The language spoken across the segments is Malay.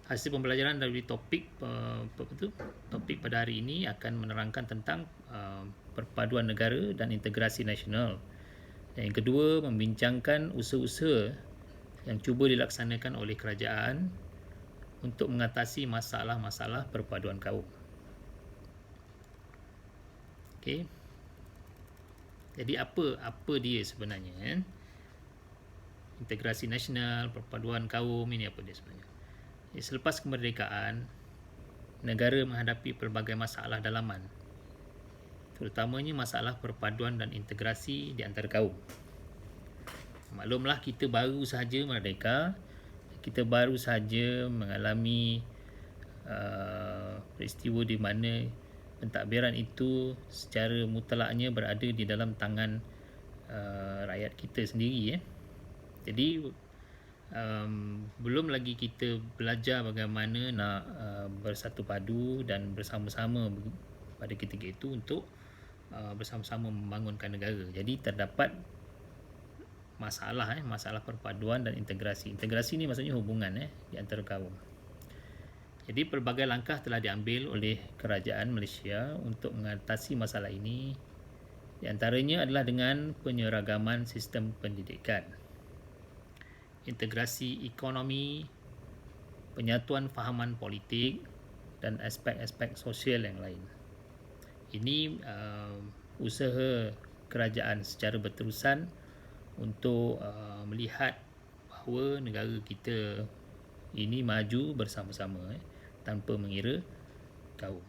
Hasil pembelajaran dari topik pada hari ini akan menerangkan tentang perpaduan negara dan integrasi nasional. Dan yang kedua, membincangkan usaha-usaha yang cuba dilaksanakan oleh kerajaan untuk mengatasi masalah-masalah perpaduan kaum. Okey. Jadi apa dia sebenarnya? Integrasi nasional, perpaduan kaum, ini apa dia sebenarnya? Selepas kemerdekaan, negara menghadapi pelbagai masalah dalaman, terutamanya masalah perpaduan dan integrasi di antara kaum. Maklumlah, kita baru sahaja merdeka, kita baru sahaja mengalami peristiwa di mana pentadbiran itu secara mutlaknya berada di dalam tangan rakyat kita sendiri. Jadi belum lagi kita belajar bagaimana nak bersatu padu dan bersama-sama pada ketika itu untuk bersama-sama membangunkan negara. Jadi terdapat masalah perpaduan dan integrasi. Integrasi ni maksudnya hubungan di antara kaum. Jadi pelbagai langkah telah diambil oleh kerajaan Malaysia untuk mengatasi masalah ini. Di antaranya adalah dengan penyeragaman sistem pendidikan, integrasi ekonomi, penyatuan fahaman politik dan aspek-aspek sosial yang lain. Ini usaha kerajaan secara berterusan untuk melihat bahawa negara kita ini maju bersama-sama tanpa mengira kaum.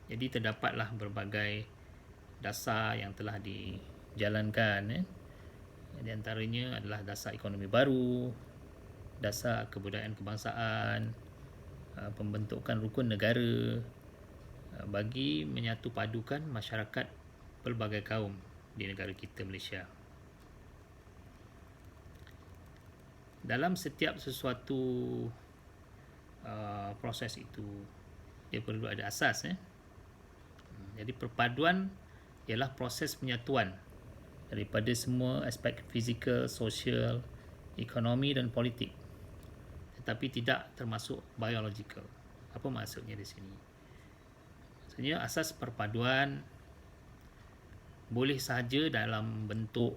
Jadi terdapatlah berbagai dasar yang telah dijalankan. Di antaranya adalah dasar ekonomi baru, dasar kebudayaan kebangsaan, pembentukan rukun negara bagi menyatu padukan masyarakat pelbagai kaum di negara kita Malaysia. Dalam setiap sesuatu proses itu, dia perlu ada asas. Jadi perpaduan ialah proses penyatuan daripada semua aspek fizikal, sosial, ekonomi dan politik, tetapi tidak termasuk biological. Apa maksudnya di sini? Maksudnya asas perpaduan boleh sahaja dalam bentuk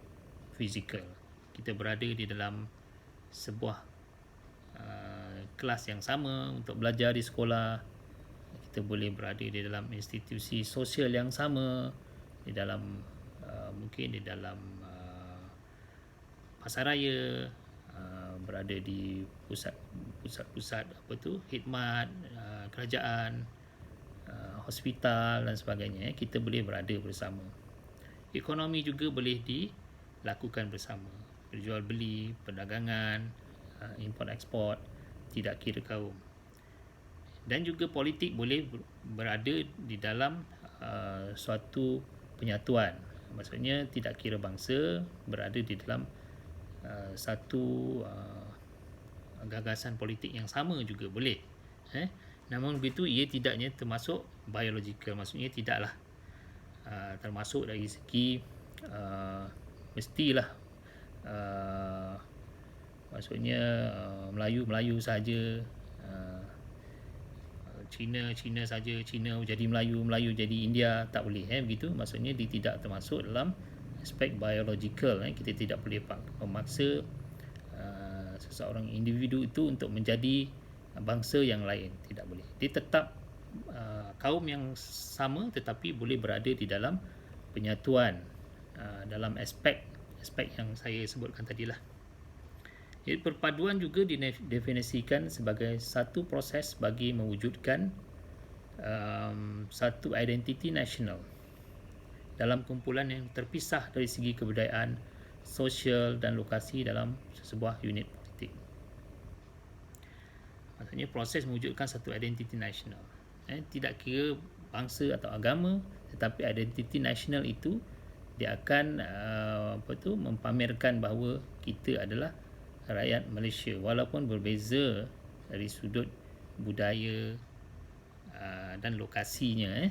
fizikal. Kita berada di dalam sebuah kelas yang sama untuk belajar di sekolah. Kita boleh berada di dalam institusi sosial yang sama, di dalam mungkin di dalam pasaraya, berada di pusat-pusat khidmat kerajaan, hospital dan sebagainya. Kita boleh berada bersama. Ekonomi juga boleh dilakukan bersama, berjual beli, perdagangan, import ekspor, tidak kira kaum. Dan juga politik boleh berada di dalam suatu penyatuan. Maksudnya tidak kira bangsa, berada di dalam satu gagasan politik yang sama juga boleh. Namun begitu ia tidaknya termasuk biological. Maksudnya tidaklah termasuk dari segi mestilah maksudnya Melayu saja, Cina saja, Cina jadi Melayu jadi India, tak boleh begitu. Maksudnya dia tidak termasuk dalam aspek biological. Kita tidak boleh memaksa seseorang individu itu untuk menjadi bangsa yang lain, tidak boleh. Dia tetap kaum yang sama tetapi boleh berada di dalam penyatuan dalam aspek yang saya sebutkan tadilah. Jadi perpaduan juga didefinisikan sebagai satu proses bagi mewujudkan satu identiti nasional dalam kumpulan yang terpisah dari segi kebudayaan, sosial dan lokasi dalam sebuah unit politik. Maksudnya proses mewujudkan satu identiti nasional. Tidak kira bangsa atau agama, tetapi identiti nasional itu dia akan mempamerkan bahawa kita adalah rakyat Malaysia walaupun berbeza dari sudut budaya dan lokasinya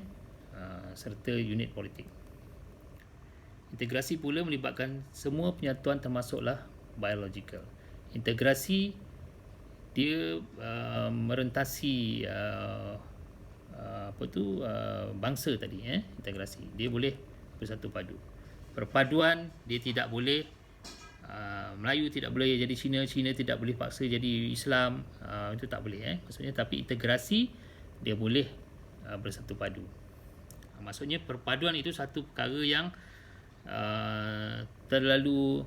serta unit politik. Integrasi pula melibatkan semua penyatuan termasuklah biological. Integrasi dia merentasi bangsa tadi, integrasi. Dia boleh bersatu padu. Perpaduan dia tidak boleh, Melayu tidak boleh jadi Cina, Cina tidak boleh paksa jadi Islam, itu tak boleh, maksudnya. Tapi integrasi dia boleh bersatu padu. Maksudnya perpaduan itu satu perkara yang terlalu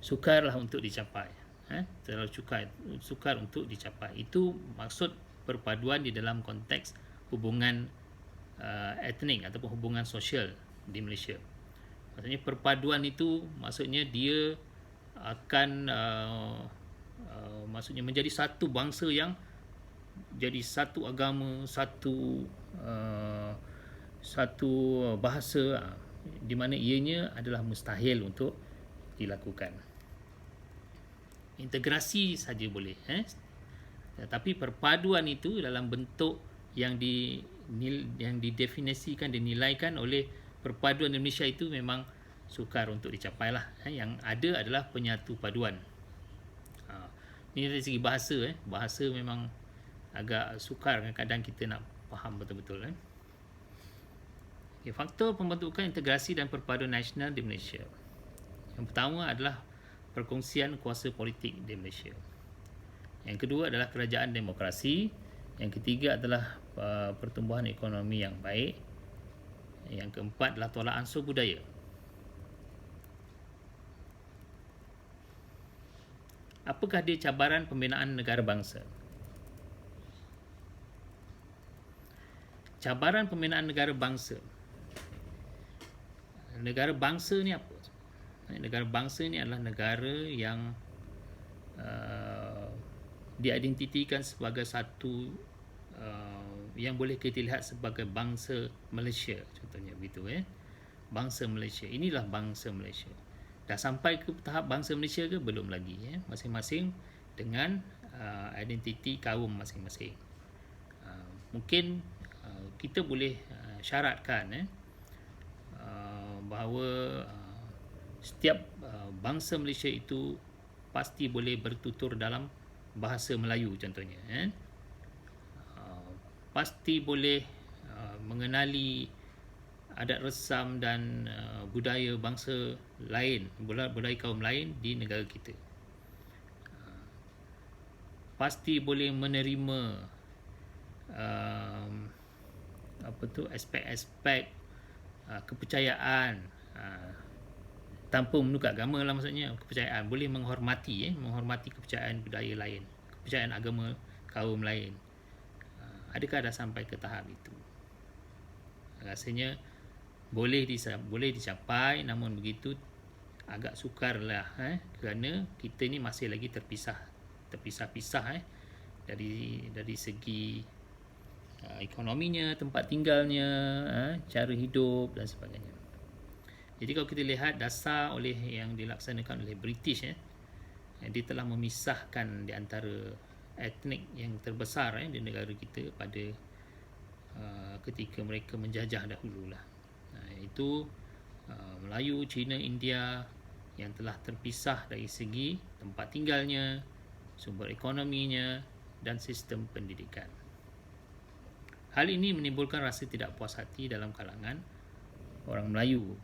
sukarlah untuk dicapai, terlalu sukar untuk dicapai. Itu maksud perpaduan di dalam konteks hubungan etnik ataupun hubungan sosial di Malaysia. Maksudnya perpaduan itu maksudnya dia akan maksudnya menjadi satu bangsa yang jadi satu agama, satu bahasa, di mana ianya adalah mustahil untuk dilakukan. Integrasi saja boleh, tetapi perpaduan itu dalam bentuk yang didefinisikan, dinilaikan oleh perpaduan Indonesia itu memang sukar untuk dicapai lah. Yang ada adalah penyatu paduan. Ini dari segi bahasa, bahasa memang agak sukar kadang-kadang kita nak faham betul-betul. Okay, faktor pembentukan integrasi dan perpaduan nasional di Malaysia. Yang pertama adalah perkongsian kuasa politik di Malaysia. Yang kedua adalah kerajaan demokrasi. Yang ketiga adalah pertumbuhan ekonomi yang baik. Yang keempat adalah tolak ansur budaya. Apakah dia cabaran pembinaan negara bangsa? Cabaran pembinaan negara bangsa. Negara bangsa ni apa? Negara bangsa ni adalah negara yang diidentitikan sebagai satu yang boleh kita lihat sebagai bangsa Malaysia, contohnya begitu. Bangsa Malaysia, inilah bangsa Malaysia. Dah sampai ke tahap bangsa Malaysia ke? Belum lagi. Masing-masing dengan identiti kaum masing-masing. Mungkin kita boleh syaratkan bahawa setiap bangsa Malaysia itu pasti boleh bertutur dalam bahasa Melayu, contohnya. Pasti boleh mengenali adat resam dan budaya bangsa lain, budaya kaum lain di negara kita. Pasti boleh menerima aspek-aspek kepercayaan tanpa menukar agama lah, maksudnya kepercayaan, boleh menghormati kepercayaan budaya lain, kepercayaan agama kaum lain. Adakah dah sampai ke tahap itu? Rasanya boleh dicapai, namun begitu agak sukarlah, kerana kita ni masih lagi terpisah-pisah dari segi ekonominya, tempat tinggalnya, cara hidup dan sebagainya. Jadi kalau kita lihat dasar oleh yang dilaksanakan oleh British, dia telah memisahkan di antara etnik yang terbesar di negara kita pada ketika mereka menjajah dahululah. Itu Melayu, Cina, India yang telah terpisah dari segi tempat tinggalnya, sumber ekonominya dan sistem pendidikan. Hal ini menimbulkan rasa tidak puas hati dalam kalangan orang Melayu.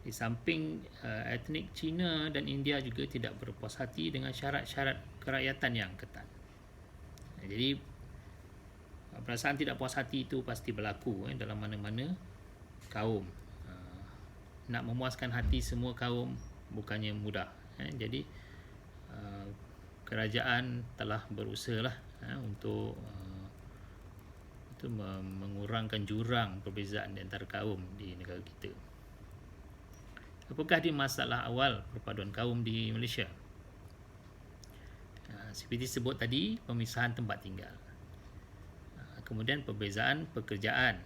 Di samping etnik Cina dan India juga tidak berpuas hati dengan syarat-syarat kerakyatan yang ketat. Jadi perasaan tidak puas hati itu pasti berlaku dalam mana-mana kaum. Nak memuaskan hati semua kaum bukannya mudah. Jadi kerajaan telah berusahalah untuk mengurangkan jurang perbezaan di antara kaum di negara kita. Apakah dia masalah awal perpaduan kaum di Malaysia? Seperti sebut tadi, pemisahan tempat tinggal, kemudian perbezaan pekerjaan,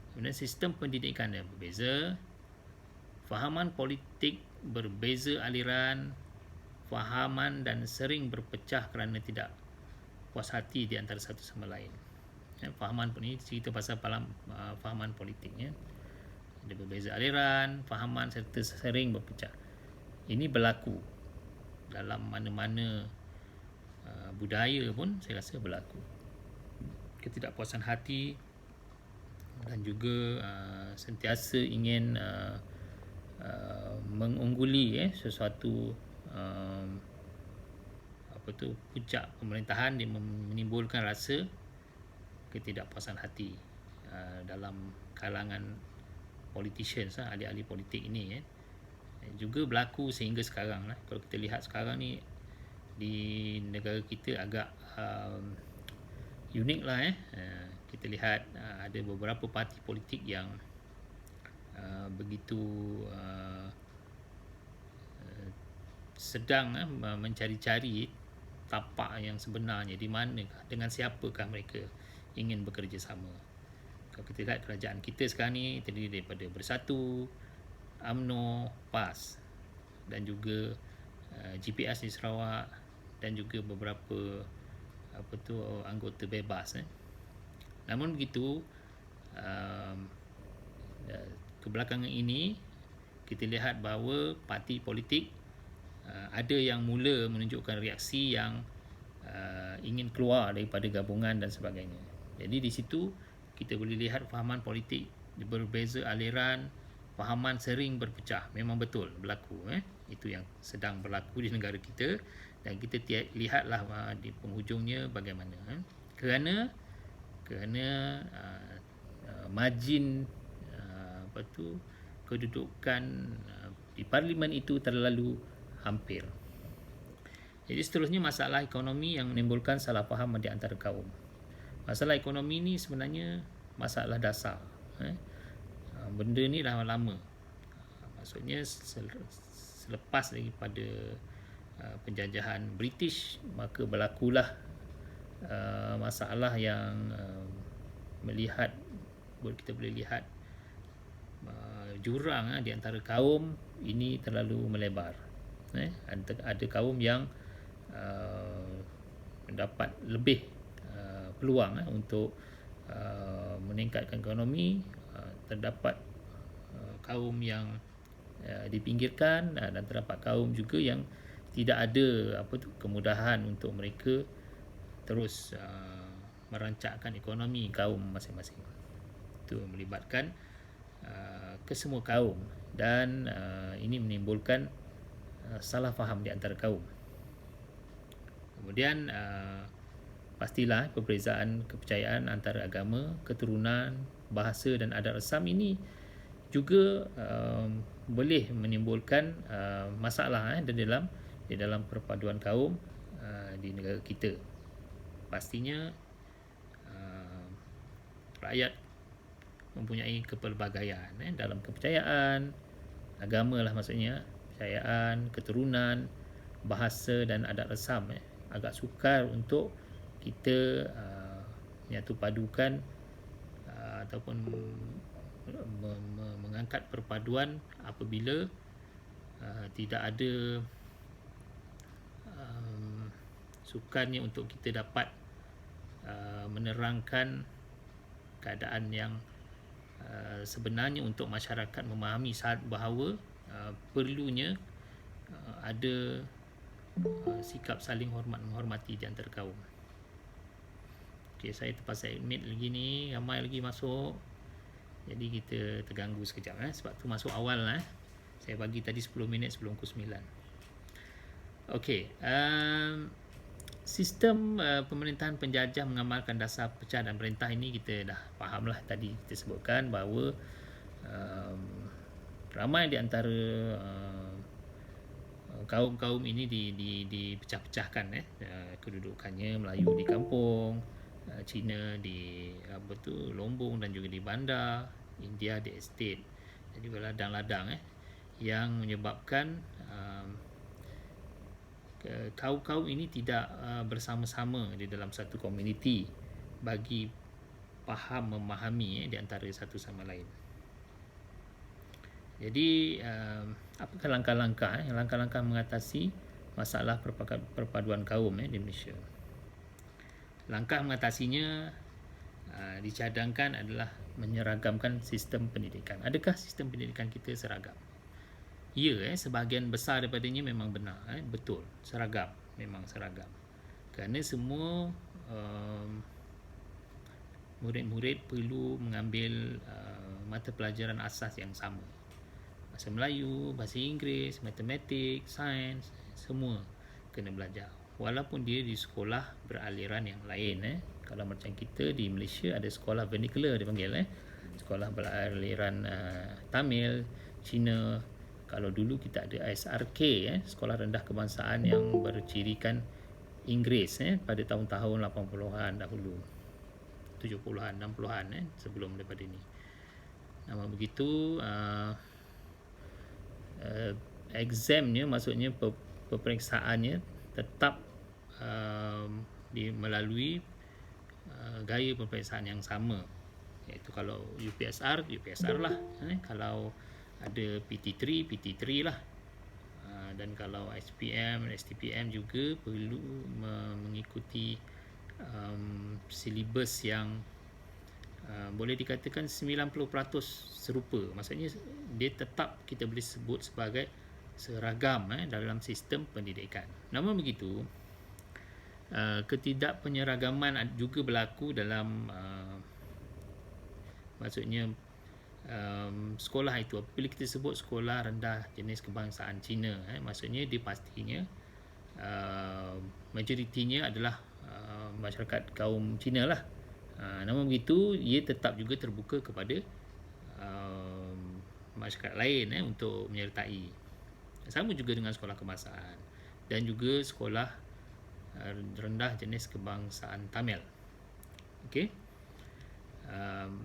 kemudian sistem pendidikan yang berbeza, fahaman politik berbeza aliran, fahaman dan sering berpecah kerana tidak puas hati di antara satu sama lain. Fahaman pun ini cerita pasal fahaman politiknya. Ada berbeza aliran, fahaman serta sering berpecah. Ini berlaku dalam mana-mana budaya pun saya rasa berlaku. Ketidakpuasan hati dan juga sentiasa ingin mengungguli sesuatu puncak pemerintahan, dia menimbulkan rasa ketidakpuasan hati dalam kalangan politicians, ahli-ahli politik ini juga berlaku sehingga sekarang lah. Kalau kita lihat sekarang ni di negara kita agak unik lah kita lihat ada beberapa parti politik yang begitu sedang mencari-cari tapak yang sebenarnya, di manakah, dengan siapakah mereka ingin bekerjasama. Kalau kita lihat kerajaan kita sekarang ni terdiri daripada Bersatu, UMNO, PAS dan juga GPS di Sarawak dan juga beberapa anggota bebas. Namun begitu, kebelakangan ini kita lihat bahawa parti politik ada yang mula menunjukkan reaksi yang ingin keluar daripada gabungan dan sebagainya. Jadi di situ kita boleh lihat fahaman politik berbeza aliran, fahaman sering berpecah. Memang betul berlaku. Itu yang sedang berlaku di negara kita, dan kita lihatlah di penghujungnya bagaimana. Kerana margin kedudukan di parlimen itu terlalu hampir. Jadi seterusnya masalah ekonomi yang menimbulkan salah faham di antara kaum. Masalah ekonomi ni sebenarnya masalah dasar. Benda ni dah lama. Maksudnya selepas daripada penjajahan British, maka berlakulah masalah yang kita boleh lihat jurang di antara kaum ini terlalu melebar. Ada kaum yang mendapat lebih peluang untuk meningkatkan ekonomi, terdapat kaum yang dipinggirkan, dan terdapat kaum juga yang tidak ada kemudahan untuk mereka terus merancakkan ekonomi kaum masing-masing. Itu melibatkan kesemua kaum, dan ini menimbulkan salah faham di antara kaum. Kemudian pastilah perbezaan kepercayaan antara agama, keturunan, bahasa dan adat resam ini juga boleh menimbulkan masalah di dalam perpaduan kaum di negara kita. Pastinya rakyat mempunyai kepelbagaian dalam kepercayaan, agama lah maksudnya, kepercayaan, keturunan, bahasa dan adat resam. Agak sukar untuk kita menyatu padukan ataupun mengangkat perpaduan apabila tidak ada sukannya untuk kita dapat menerangkan keadaan yang sebenarnya untuk masyarakat memahami bahawa perlunya ada sikap saling menghormati di antara kaum. Okey, saya terpaksa admit lagi ni ramai lagi masuk. Jadi kita terganggu sekejap sebab tu masuk awal Saya bagi tadi 10 minit sebelum pukul 9. Okey, sistem pemerintahan penjajah mengamalkan dasar pecah dan perintah ini kita dah fahamlah. Tadi kita sebutkan bahawa ramai di antara kaum-kaum ini dipecah-pecahkan kedudukannya. Melayu di kampung, Cina di Lombong dan juga di bandar, India di estate. Jadi berladang-ladang yang menyebabkan kaum-kaum ini tidak bersama-sama di dalam satu komuniti bagi memahami di antara satu sama lain. Jadi apakah langkah-langkah mengatasi masalah perpaduan kaum di Malaysia? Langkah mengatasinya dicadangkan adalah menyeragamkan sistem pendidikan. Adakah sistem pendidikan kita seragam? Ya, sebahagian besar daripadanya memang benar, betul, seragam, memang seragam. kerana semua murid-murid perlu mengambil mata pelajaran asas yang sama. Bahasa Melayu, bahasa Inggeris, matematik, sains, semua kena belajar. Walaupun dia di sekolah beraliran yang lain. Kalau macam kita di Malaysia ada sekolah vernacular dipanggil. Sekolah beraliran Tamil, Cina. Kalau dulu kita ada SRK, Sekolah Rendah Kebangsaan yang bercirikan Inggeris pada tahun-tahun 80-an dahulu. 70-an, 60-an sebelum daripada ni. Nama begitu examnya, maksudnya peperiksaannya tetap melalui gaya peperiksaan yang sama, iaitu kalau UPSR lah, kalau ada PT3 lah, dan kalau SPM, STPM juga perlu mengikuti silibus yang boleh dikatakan 90% serupa. Maksudnya dia tetap kita boleh sebut sebagai seragam dalam sistem pendidikan. Namun begitu, ketidakpenyeragaman juga berlaku dalam maksudnya sekolah itu. Apabila kita sebut sekolah rendah jenis kebangsaan Cina, maksudnya dia pastinya majoritinya adalah masyarakat kaum Cina lah. Namun begitu, ia tetap juga terbuka kepada masyarakat lain untuk menyertai. Sama juga dengan sekolah kebangsaan dan juga sekolah rendah jenis kebangsaan Tamil. Okey.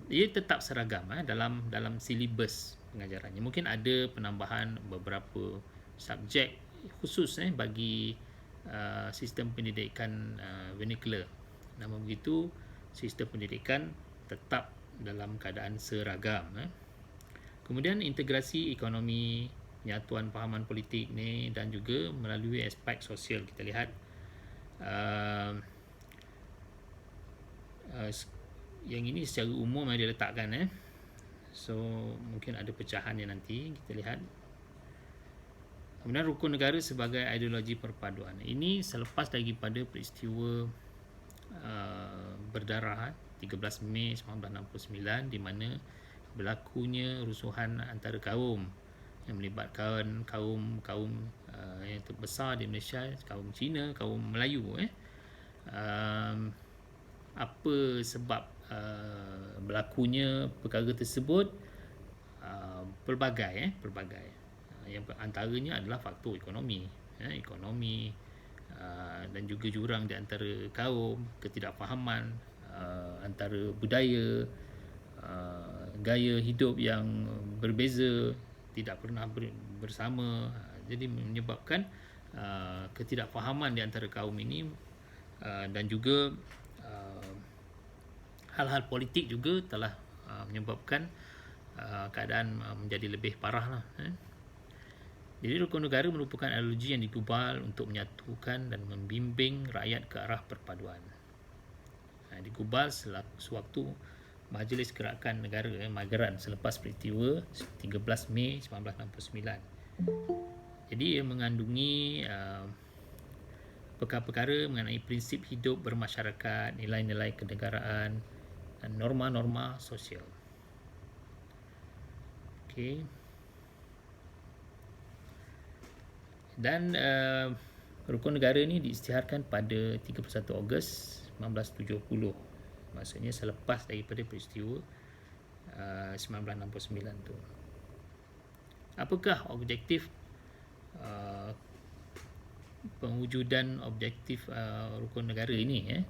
Ia tetap seragam dalam silibus pengajarannya. Mungkin ada penambahan beberapa subjek khusus bagi sistem pendidikan vernacular. Namun begitu, sistem pendidikan tetap dalam keadaan seragam. Kemudian integrasi ekonomi, penyatuan fahaman politik ni, dan juga melalui aspek sosial. Kita lihat yang ini secara umum yang diletakkan. So mungkin ada pecahannya nanti, kita lihat. Kemudian rukun negara sebagai ideologi perpaduan. Ini selepas daripada peristiwa berdarah 13 Mei 1969, di mana berlakunya rusuhan antara kaum yang melibatkan kaum yang terbesar di Malaysia, kaum Cina, kaum Melayu. Apa sebab berlakunya perkara tersebut? Pelbagai. Yang antaranya adalah faktor ekonomi, dan juga jurang di antara kaum, ketidakfahaman antara budaya, gaya hidup yang berbeza, tidak pernah bersama. Jadi menyebabkan ketidakfahaman di antara kaum ini, dan juga hal-hal politik juga telah menyebabkan keadaan menjadi lebih parah lah. Jadi rukun negara merupakan ideologi yang digubal untuk menyatukan dan membimbing rakyat ke arah perpaduan. Digubal sewaktu Majlis Gerakan Negara Mageran selepas peristiwa 13 Mei 1969. Jadi ia mengandungi perkara-perkara mengenai prinsip hidup bermasyarakat, nilai-nilai kenegaraan dan norma-norma sosial. Okey. Dan rukun negara ni diisytiharkan pada 31 Ogos 1970. Maksudnya selepas daripada peristiwa 1969 tu. Apakah objektif pewujudan objektif rukun negara ini?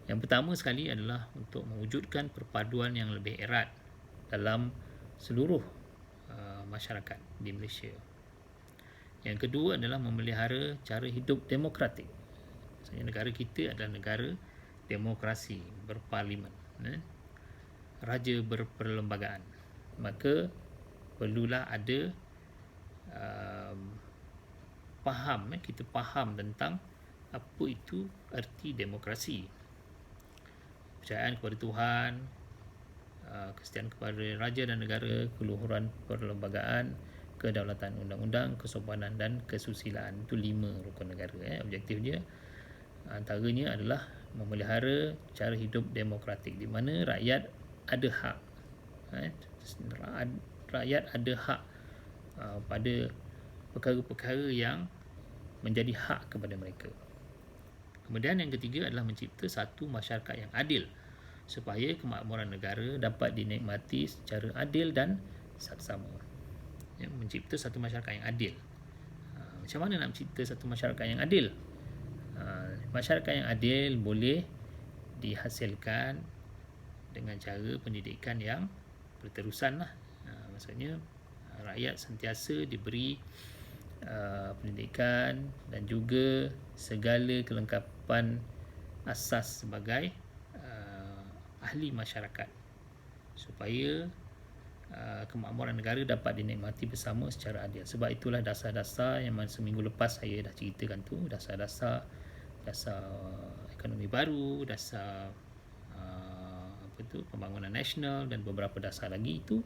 Yang pertama sekali adalah untuk mewujudkan perpaduan yang lebih erat dalam seluruh masyarakat di Malaysia. Yang kedua adalah memelihara cara hidup demokratik. Maksudnya negara kita adalah negara demokrasi berparlimen, raja berperlembagaan. Maka perlulah ada kita faham tentang apa itu erti demokrasi. Kepercayaan kepada Tuhan, kesetiaan kepada raja dan negara, keluhuran perlembagaan, kedaulatan undang-undang, kesopanan dan kesusilaan. Itu 5 rukun negara. Objektif dia Antaranya adalah memelihara cara hidup demokratik di mana rakyat ada hak, rakyat ada hak pada perkara-perkara yang menjadi hak kepada mereka. Kemudian yang ketiga adalah mencipta satu masyarakat yang adil supaya kemakmuran negara dapat dinikmati secara adil dan saksama. Mencipta satu masyarakat yang adil. Macam mana nak mencipta satu masyarakat yang adil? Masyarakat yang adil boleh dihasilkan dengan cara pendidikan yang berterusan lah. Maksudnya rakyat sentiasa diberi pendidikan dan juga segala kelengkapan asas sebagai ahli masyarakat supaya kemakmuran negara dapat dinikmati bersama secara adil. Sebab itulah dasar-dasar yang seminggu lepas saya dah ceritakan tu, dasar ekonomi baru, dasar pembangunan nasional dan beberapa dasar lagi itu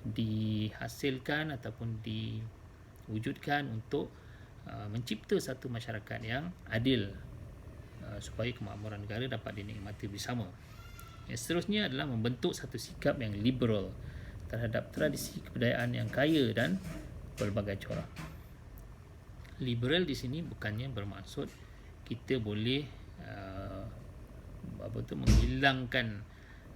dihasilkan ataupun diwujudkan untuk mencipta satu masyarakat yang adil supaya kemakmuran negara dapat dinikmati bersama. Yang seterusnya adalah membentuk satu sikap yang liberal terhadap tradisi kebudayaan yang kaya dan berbagai corak. Liberal di sini bukannya bermaksud kita boleh menghilangkan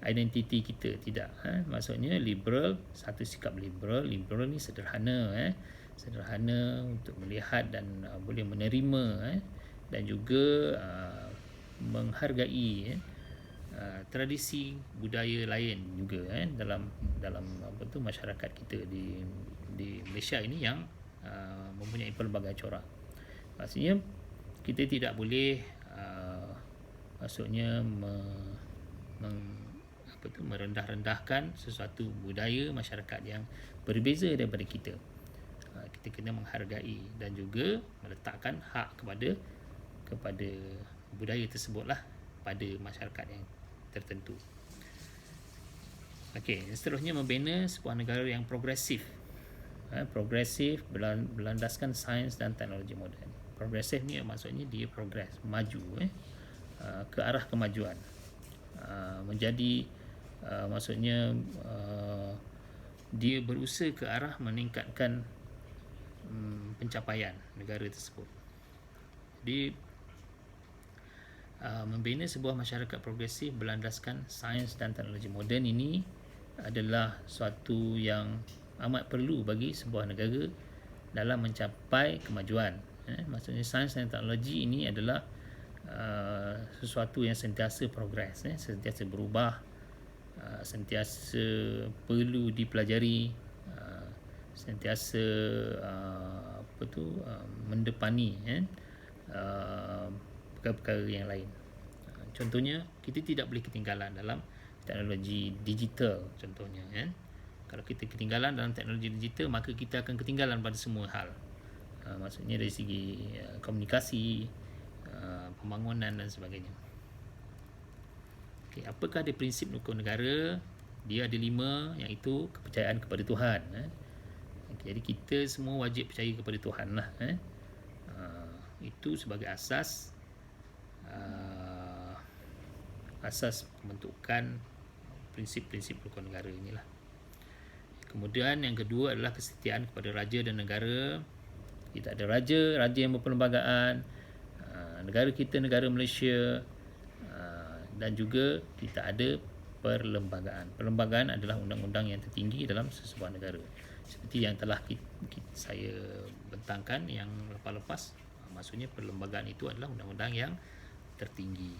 identiti kita, tidak. Maksudnya liberal, satu sikap liberal ni sederhana, sederhana untuk melihat dan boleh menerima dan juga menghargai tradisi budaya lain juga dalam masyarakat kita di Malaysia ini yang mempunyai pelbagai corak. Maksudnya kita tidak boleh merendah-rendahkan sesuatu budaya masyarakat yang berbeza daripada kita. Kita kena menghargai dan juga meletakkan hak kepada budaya tersebutlah pada masyarakat yang tertentu. Okey, seterusnya membina sebuah negara yang progresif. Progresif berlandaskan sains dan teknologi moden. Progresif ni maksudnya dia progres, maju ke arah kemajuan. Menjadi maksudnya dia berusaha ke arah meningkatkan pencapaian negara tersebut. Jadi membina sebuah masyarakat progresif berlandaskan sains dan teknologi moden ini adalah suatu yang amat perlu bagi sebuah negara dalam mencapai kemajuan. Maksudnya sains dan teknologi ini adalah sesuatu yang sentiasa progres, sentiasa berubah, sentiasa perlu dipelajari, sentiasa mendepani perkara-perkara yang lain. Contohnya kita tidak boleh ketinggalan dalam teknologi digital contohnya. Kalau kita ketinggalan dalam teknologi digital, maka kita akan ketinggalan pada semua hal. Maksudnya dari segi komunikasi, pembangunan dan sebagainya. Okay, apakah dia prinsip hukum negara? Dia ada 5, iaitu kepercayaan kepada Tuhan. Okay, jadi kita semua wajib percaya kepada Tuhan lah. Itu sebagai asas pembentukan prinsip-prinsip hukum negara inilah. Kemudian yang kedua adalah kesetiaan kepada raja dan negara. Kita ada raja yang berperlembagaan, negara kita negara Malaysia, dan juga kita ada perlembagaan. Perlembagaan adalah undang-undang yang tertinggi dalam sesebuah negara. Seperti yang telah saya bentangkan yang lepas-lepas, maksudnya perlembagaan itu adalah undang-undang yang tertinggi.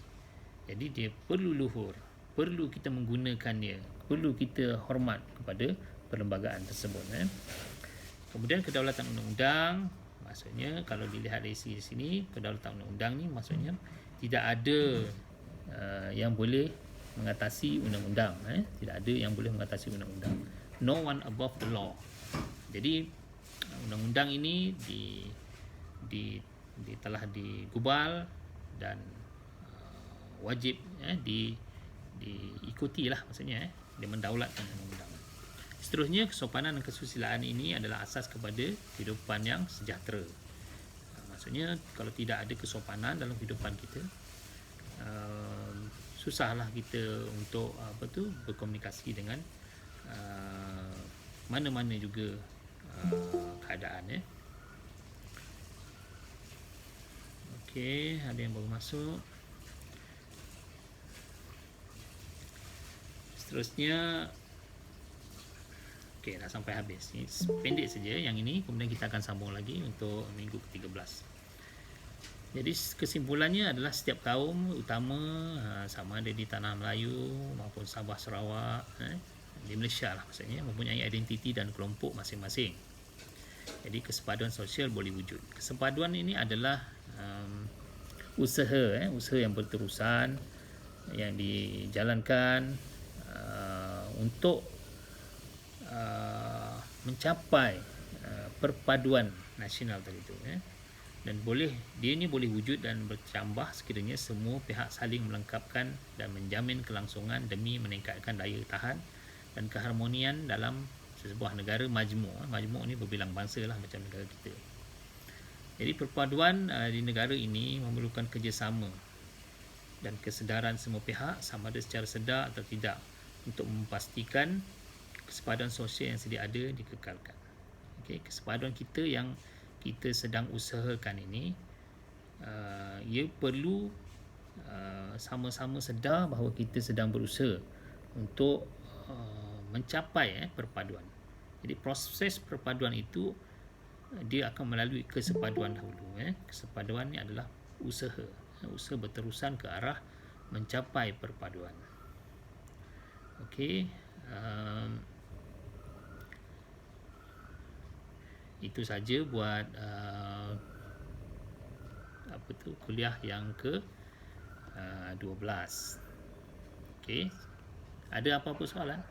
Jadi dia perlu luhur, perlu kita menggunakannya, perlu kita hormat kepada perlembagaan tersebut. Kemudian kedaulatan undang-undang, maksudnya kalau dilihat dari sini, kedaulatan undang-undang ni maksudnya tidak ada yang boleh mengatasi undang-undang. Tidak ada yang boleh mengatasi undang-undang. No one above the law. Jadi undang-undang ini telah digubal dan wajib diikuti lah, maksudnya dia mendaulatkan undang-undang. Seterusnya, kesopanan dan kesusilaan ini adalah asas kepada kehidupan yang sejahtera. Maksudnya kalau tidak ada kesopanan dalam kehidupan kita, susahlah kita untuk berkomunikasi dengan mana-mana juga keadaan ya. Okey, ada yang baru masuk. Seterusnya, okey, dah sampai habis. Ini pendek saja yang ini, kemudian kita akan sambung lagi untuk minggu ke-13. Jadi kesimpulannya adalah setiap kaum utama, sama ada di tanah Melayu maupun Sabah Sarawak, di Malaysia lah maksudnya, mempunyai identiti dan kelompok masing-masing. Jadi kesepaduan sosial boleh wujud. Kesepaduan ini adalah usaha yang berterusan yang dijalankan untuk mencapai perpaduan nasional tadi tu dan dia ini boleh wujud dan bertambah sekiranya semua pihak saling melengkapkan dan menjamin kelangsungan demi meningkatkan daya tahan dan keharmonian dalam sebuah negara majmuk. Majmuk ni berbilang bangsa lah macam negara kita. Jadi perpaduan di negara ini memerlukan kerjasama dan kesedaran semua pihak sama ada secara sedar atau tidak untuk memastikan kesepaduan sosial yang sedia ada dikekalkan. Okey, kesepaduan kita yang kita sedang usahakan ini, ia perlu sama-sama sedar bahawa kita sedang berusaha untuk mencapai perpaduan. Jadi proses perpaduan itu dia akan melalui kesepaduan dahulu. Kesepaduan ni adalah usaha berterusan ke arah mencapai perpaduan. Okey, itu saja buat kuliah yang ke 12. Okey, ada apa-apa soalan?